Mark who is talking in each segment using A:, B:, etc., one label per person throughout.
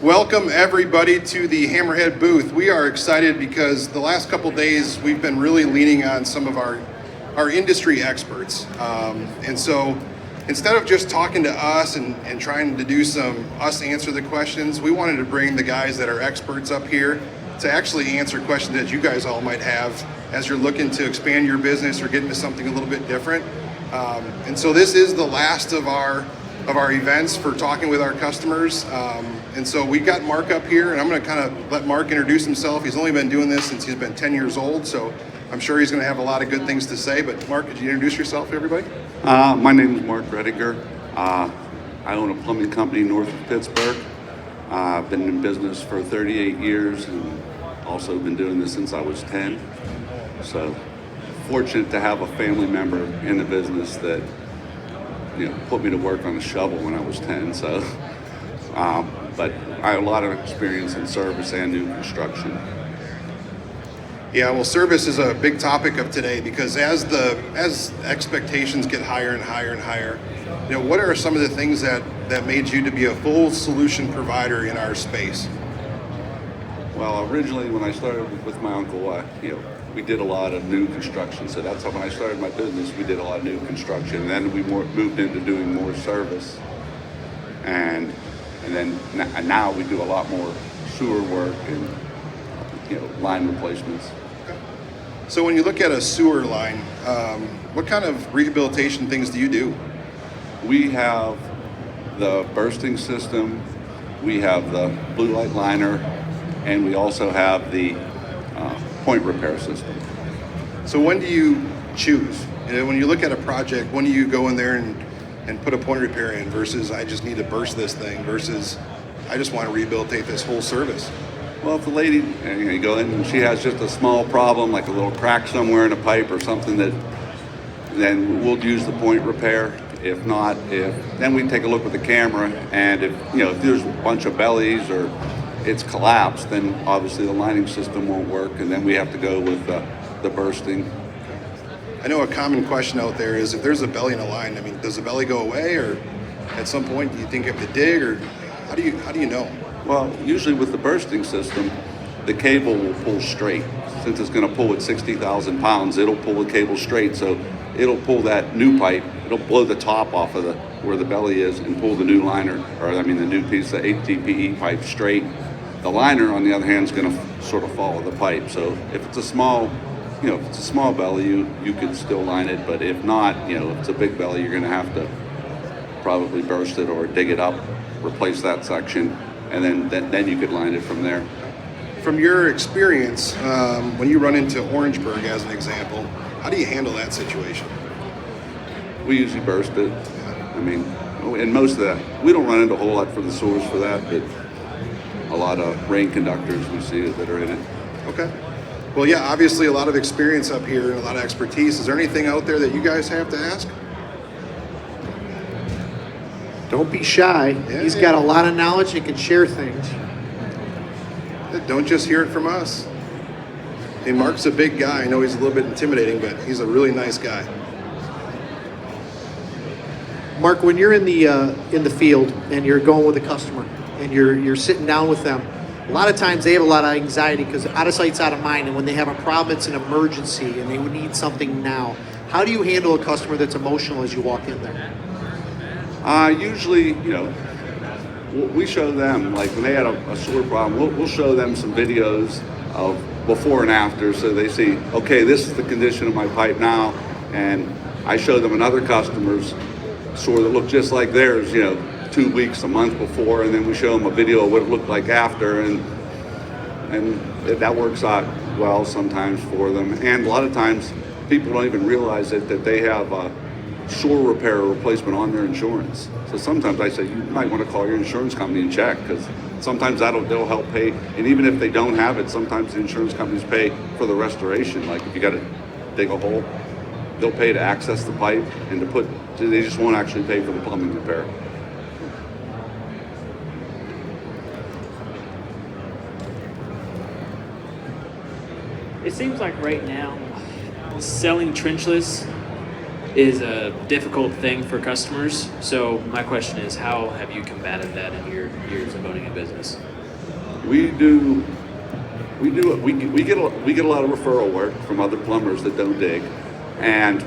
A: Welcome everybody to the HammerHead booth. We are excited because the last couple days we've been really leaning on some of our industry experts. And so instead of just talking to us and trying to do some us answer the questions, we wanted to bring the guys that are experts up here to actually answer questions that you guys all might have as you're looking to expand your business or get into something a little bit different. And so this is the last of our events for talking with our customers. And so we got Mark up here, and I'm going to kind of let Mark introduce himself. He's only been doing this since he's been 10 years old, so I'm sure he's going to have a lot of good things to say. But Mark, could you introduce yourself to everybody?
B: My name is Mark Rediger. I own a plumbing company north of Pittsburgh. I've been in business for 38 years and also been doing this since I was 10. So fortunate to have a family member in the business that put me to work on a shovel when I was 10. So, but I have a lot of experience in service and new construction.
A: Yeah, well, service is a big topic of today because as expectations get higher and higher and higher, what are some of the things that made you to be a full solution provider in our space?
B: Well, originally when I started with my uncle, we did a lot of new construction. So that's how when I started my business, we did a lot of new construction. And then we moved into doing more service. And now we do a lot more sewer work and line replacements.
A: So when you look at a sewer line, what kind of rehabilitation things do you do?
B: We have the bursting system, we have the blue light liner, and we also have the point repair system.
A: So when do you choose? When you look at a project, when do you go in there and put a point repair in versus I just need to burst this thing versus I just want to rehabilitate this whole service?
B: Well, if the lady, you go in and she has just a small problem, like a little crack somewhere in a pipe or something, then we'll use the point repair. If not, then we take a look with the camera, and if there's a bunch of bellies or it's collapsed, then obviously the lining system won't work, and then we have to go with the bursting.
A: I know a common question out there is if there's a belly in a line, does the belly go away, or at some point do you think you have to dig, or how do you know?
B: Well, usually with the bursting system, the cable will pull straight. Since it's going to pull at 60,000 pounds, it'll pull the cable straight, so it'll pull that new pipe, it'll blow the top off of where the belly is and pull the new liner, the new piece of 8TPE pipe straight. The liner, on the other hand, is going to sort of follow the pipe. So if it's a small, belly, you can still line it. But if not, if it's a big belly, you're going to have to probably burst it or dig it up, replace that section, and then you could line it from there.
A: From your experience, when you run into Orangeburg as an example, how do you handle that situation?
B: We usually burst it. And most of that, we don't run into a whole lot for the sewers for that, but a lot of rain conductors we see that are in it.
A: Okay. Well, yeah, obviously a lot of experience up here and a lot of expertise. Is there anything out there that you guys have to ask?
C: Don't be shy. He's got a lot of knowledge and can share things.
A: Don't just hear it from us. Hey, Mark's a big guy. I know he's a little bit intimidating, but he's a really nice guy.
C: Mark, when you're in the field and you're going with a customer and you're sitting down with them, a lot of times they have a lot of anxiety because out of sight's out of mind, and when they have a problem, it's an emergency and they would need something now. How do you handle a customer that's emotional as you walk in there?
B: Usually, we show them, like when they had a sewer problem, we'll show them some videos of before and after, so they see, okay, this is the condition of my pipe now, and I show them another customer's sewer that looked just like theirs, 2 weeks, a month before, and then we show them a video of what it looked like after, and that works out well sometimes for them. And a lot of times people don't even realize that they have a sewer repair or replacement on their insurance. So sometimes I say you might want to call your insurance company and check, because sometimes they'll help pay. And even if they don't have it, sometimes the insurance companies pay for the restoration. Like if you got to dig a hole, they'll pay to access the pipe and they just won't actually pay for the plumbing repair.
D: It seems like right now, selling Trenchless is a difficult thing for customers. So my question is, how have you combated that in your years of owning a business?
B: We get a lot of referral work from other plumbers that don't dig, and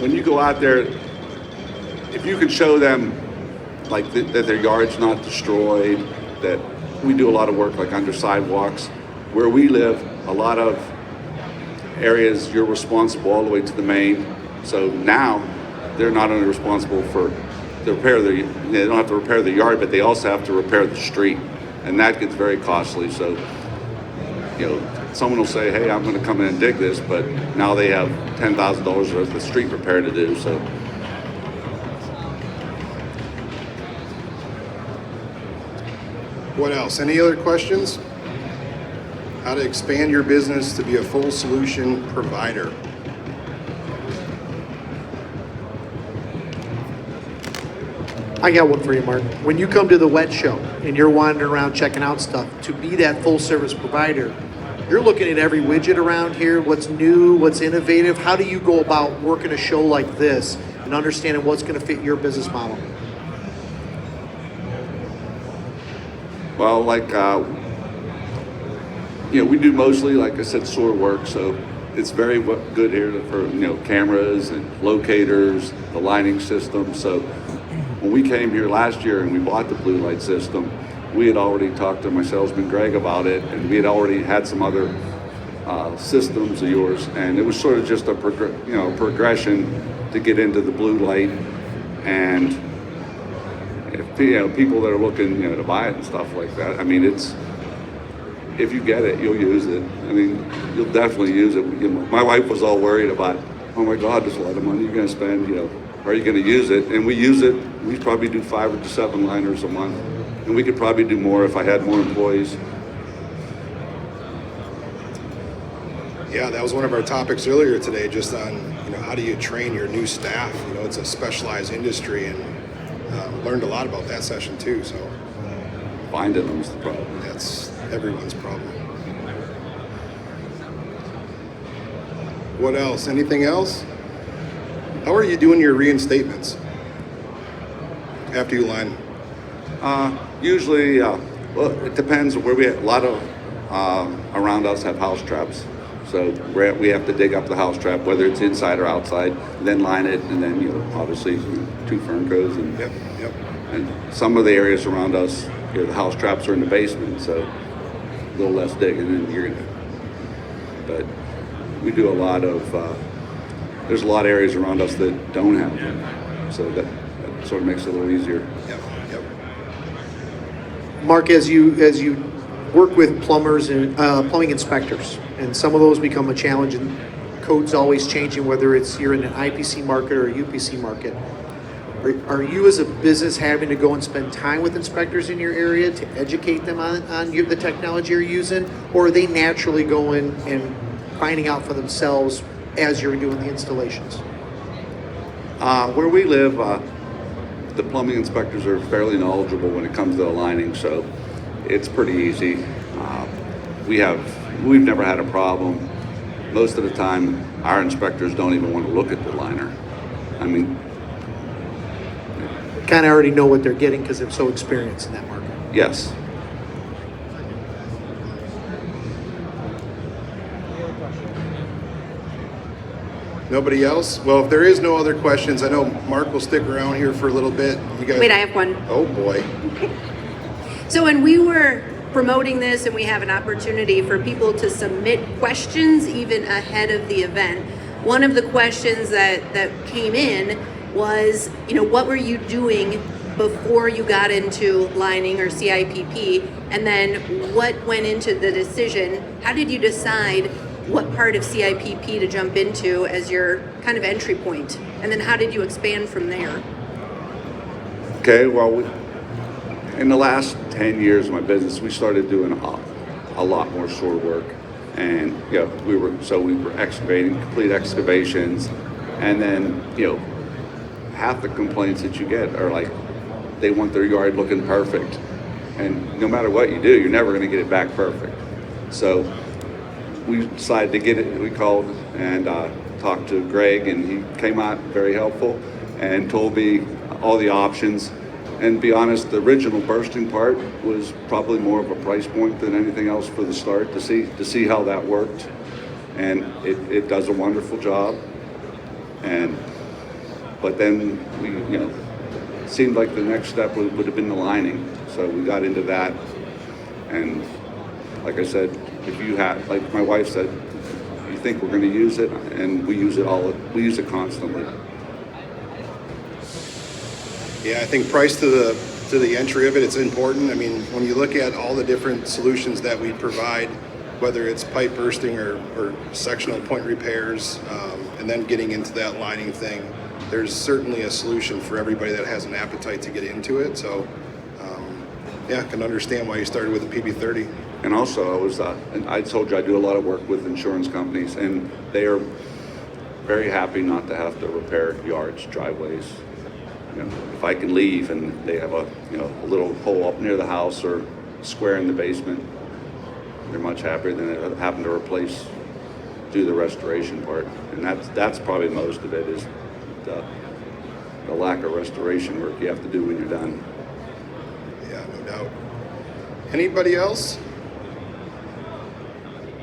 B: when you go out there, if you can show them like that their yard's not destroyed, that we do a lot of work like under sidewalks. Where we live, a lot of areas you're responsible all the way to the main. So now they're not only responsible for the repair they don't have to repair the yard, but they also have to repair the street, and that gets very costly. So, someone will say, "Hey, I'm going to come in and dig this," but now they have $10,000 worth of street repair to do. So,
A: What else? Any other questions? How to expand your business to be a full solution provider.
C: I got one for you, Mark. When you come to the wet show and you're wandering around checking out stuff, to be that full service provider, you're looking at every widget around here, what's new, what's innovative. How do you go about working a show like this and understanding what's going to fit your business model?
B: well, we do mostly, like I said, sewer work, so it's very good here for cameras and locators, the lining system. So when we came here last year and we bought the blue light system, we had already talked to my salesman Greg about it, and we had already had some other systems of yours, and it was sort of just a progression to get into the blue light. And if people that are looking to buy it and stuff like that, I mean, it's, if you get it, you'll use it. I mean, you'll definitely use it. My wife was all worried about, oh my God, there's a lot of money you're going to spend. Are you going to use it? And we use it. We probably do 5 to 7 liners a month, and we could probably do more if I had more employees.
A: Yeah, that was one of our topics earlier today, just on how do you train your new staff. It's a specialized industry, and learned a lot about that session too. So
B: Finding them is the problem.
A: that's everyone's problem. What else? Anything else? How are you doing your reinstatements after you line?
B: Usually, well, it depends where we have. A lot of around us have house traps. So we have to dig up the house trap, whether it's inside or outside, then line it, and then obviously 2 fern goes. And,
A: Yep.
B: and some of the areas around us, the house traps are in the basement, so a little less digging, and but we do a lot of. There's a lot of areas around us that don't have them, so that sort of makes it a little easier.
A: Yep.
C: Mark, as you work with plumbers and plumbing inspectors, and some of those become a challenge, and code's always changing, whether you're in an IPC market or a UPC market. Are you as a business having to go and spend time with inspectors in your area to educate them on the technology you're using, or are they naturally going and finding out for themselves as you're doing the installations?
B: Where we live, the plumbing inspectors are fairly knowledgeable when it comes to the lining, so it's pretty easy. We've never had a problem. Most of the time, our inspectors don't even want to look at the liner. I mean,
C: Kind of already know what they're getting because they're so experienced in that market.
B: yes.
A: Nobody else? Well, if there is no other questions, I know Mark will stick around here for a little bit. You guys.
E: Wait, I have one.
A: Oh boy.
E: So when we were promoting this and we have an opportunity for people to submit questions even ahead of the event, one of the questions that came in was, what were you doing before you got into lining or CIPP? And then what went into the decision? How did you decide what part of CIPP to jump into as your kind of entry point? And then how did you expand from there?
B: Okay, well, in the last 10 years of my business, we started doing a lot more sewer work. And, we were excavating, complete excavations. And then, half the complaints that you get are like, they want their yard looking perfect. And no matter what you do, you're never going to get it back perfect. So we decided to get it, we called, and talked to Greg, and he came out very helpful and told me all the options. And to be honest, the original bursting part was probably more of a price point than anything else for the start to see how that worked. And it does a wonderful job. But then we, it seemed like the next step would have been the lining. So we got into that. And like I said, if you had, like my wife said, you think we're going to use it, and we use it constantly.
A: Yeah, I think price to the entry of it, it's important. I mean, when you look at all the different solutions that we provide, whether it's pipe bursting or sectional point repairs, and then getting into that lining thing, there's certainly a solution for everybody that has an appetite to get into it. So, yeah, I can understand why you started with the PB30.
B: And also, I told you I do a lot of work with insurance companies, and they are very happy not to have to repair yards, driveways. If I can leave and they have a little hole up near the house or square in the basement, they're much happier than having to do the restoration part. And that's probably most of it, is the lack of restoration work you have to do when you're done.
A: Yeah, no doubt. Anybody else?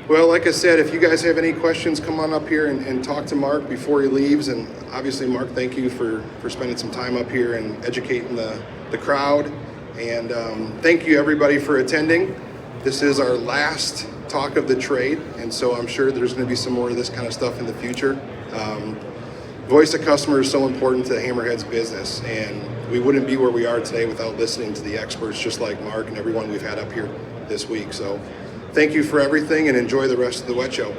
A: Well, like I said, if you guys have any questions, come on up here and talk to Mark before he leaves. And obviously, Mark, thank you for spending some time up here and educating the crowd. And thank you, everybody, for attending. This is our last talk of the trade, and so I'm sure there's going to be some more of this kind of stuff in the future. Voice of customer is so important to HammerHead's business, and we wouldn't be where we are today without listening to the experts just like Mark and everyone we've had up here this week. So thank you for everything, and enjoy the rest of the wet show.